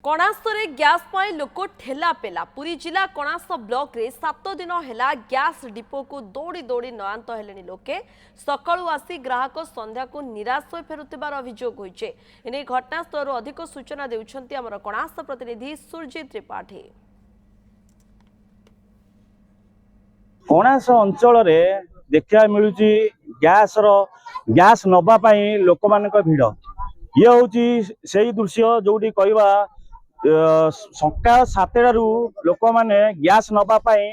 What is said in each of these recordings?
कणासरे gas पाई लोक ठेला पेला पुरी जिला कणास ब्लॉक रे 7 दिन हेला ग्यास डिपो को दौड़ी दौड़ी नयांत हेले लोके सकाळु आसी ग्राहक संध्या को निराश हो फेरुतिबार अभियोग होइछे। एने घटनास्थल अधिक सूचना देउछंती हमर कणास प्रतिनिधि सुरजीत त्रिपाठी। कणास अंचल रे देखा मिलुची गैस नबा पाई लोक मानक भिड़ ये हूँ से दृश्य जोटी कहवा सकाल 7टारू लोक मैंने गैस नबा पाई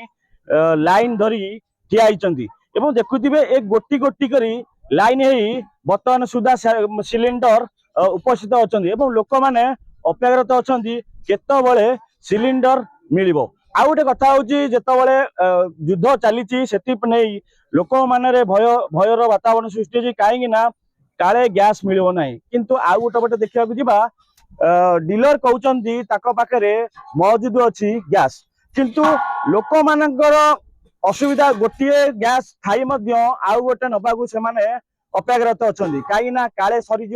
लाइन धरी ठिया एवं देखुथिबे एक गोटी गोटी करी लाइन है बर्तमान सुधा सिलिंडर उपस्थित अच्छा एवं लोक मैंने अपेक्षारत अच्छा केतबले सिलिंडर मिलिबो। आउ गोटे कथा हूँ जितेबाला युद्ध चली से लोक मानने भयर वातावरण सृष्टि कहीं काले गैस मिलिबो नहीं किंतु आउ गोटे पटे देखा जा डीलर कहते पाखे मौजूद अच्छी गैस किंतु लोक मानकर असुविधा गोटे गैस थाई आउ गोटे नबाकू से अपेक्षारत अच्छा कहीं काले सरीज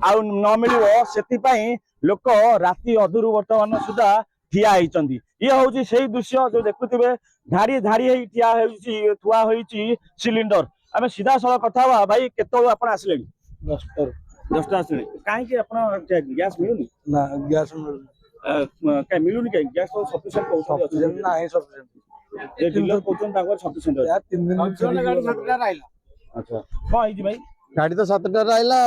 आउ न मिल से लोक राति अधूरु बर्तमान सुधा ठिया होती ये हूँ से दृश्य जो देखुए धाड़ी धाड़ी ठुआ होती सिलिंडर आम सीधा सड़क कथा भाई केत आप आसिले 10टा आसिले कहीं गैस मिलूनी ना गैस मिलूनी कहीं गैस तो सफिशिएंट नहीं सफिशिएंट डीलर कहते सफिशिएंट यार 3 दिन अच्छा कौन भाई गाड़ी तो 7टा आइला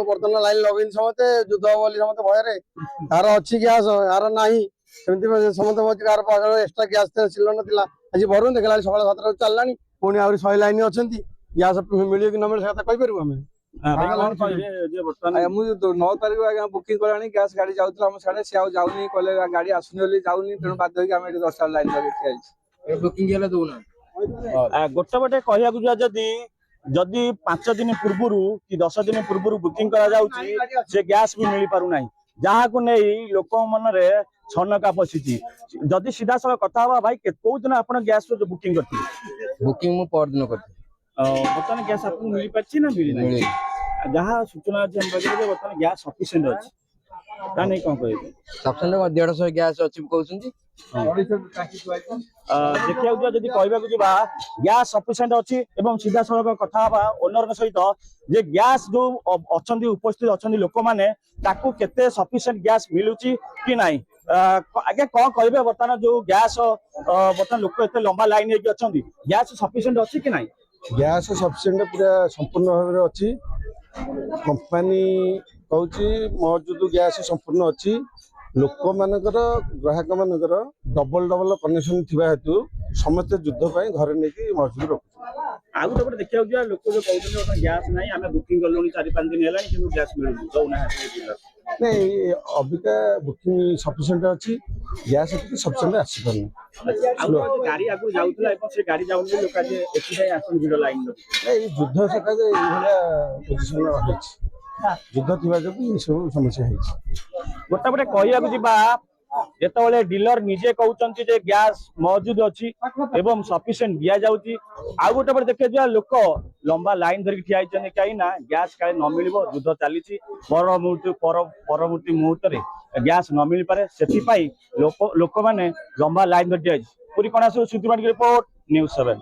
बर्तमान लाइन लगेन समते युद्ध बोली समते भय रे यार अच्छी गैस यार नाही सेमती समते बहुत कार पाखर एक्स्ट्रा गैस सिलिंडर नथिला आज भरून देखला सकाळ 7टा चललानी पुणी आउरी 100 लाइन अछंती गैस मिलियो कि न मिलियो से कहि परबो हमें मुझे 9 तारीख आगे बुकिंग करानी गैस गाड़ी जाउतला हम साडे से आउ जाउनी कहले गाड़ी आसुनी बोली जाउनी तेणु बाध्य होई हम 10टा लाइन लगे ठिया बुकिंग गेला दोना गोटे बटे कहया गुजा जदि 5 दिन पूर्व कि 10 दिन पूर्व बुकिंग करा जाउची से गैस भी मिल पारु नाही जहाँ को नहीं लोक मन रे छनका पसिची जदि सीधा सड़क कथा हवा भाई को दिन आपण गैस बुकिंग करती बुकिंग मु पर दिन करती बर्तमान गैस आपको मिल पाची ना मिली नहीं जहाँ सूचना अच्छी हम बगे बर्तमान गैस सफिशिएंट अछि ता नहीं कौन कहे सफिशिएंट 150 गैस अछि कहउछंती देखिया जदि कहबा को जिबा गैस सफिशिएंट अछि एवं सीधा सड़क कथा हवा ओनर सहित जे गैस जो अछंती उपस्थित अछंती लोक माने ताकू केते सफिशिएंट गैस मिलुची कि नाही आगे कौन कहबे बर्तमान जो गैस बर्तमान लोक एते लंबा लाइन हे अछंती गैस सफिशिएंट अछि कि नाही गैस सफिशिएंट पूरा संपूर्ण भाव अच्छी कंपनी कहूँ मौजूद गैस संपूर्ण अच्छी लोक मानकर ग्राहक मानकर डबल डबल कनेक्शन थिबा हेतु समस्त युद्ध पाई घरे नेकी मौजूद रखु आगु तो देखिया लोक जो कहते गैस नहीं आम बुकिंग कलुनी 4-5 दिन है कि गैस मिलूनी दौना नहीं अबिका बुकिंग सफिशिएंट अच्छी गैस सफिशिएंट आसी पारनी गाड़ी आगु जाउतला एवं से गाड़ी जाउनी लोक जे एठी जाय आसन भिड लाइन नहीं युद्ध सकाजे पोजिशन होइछि युद्ध थिबा जो सब समस्या होइछि गोटे गोटे कहया जिबा जेतबले डीलर निजे कहउचंती जे गैस मौजूद अछि एवं सफिशिएंट दिया जाउची आ गोटे पर देखे जा लोक लंबा लाइन धरि ठिया आइछन काई ना गैस काले न मिलिबो युद्ध चलीची परवर्ती मुहूर्त रे गैस न मिल पारे सेति पई लोक माने लंबा लाइन धरि ठिया पूरी कणासु सुतिमाटी रिपोर्ट न्यूज़ 7।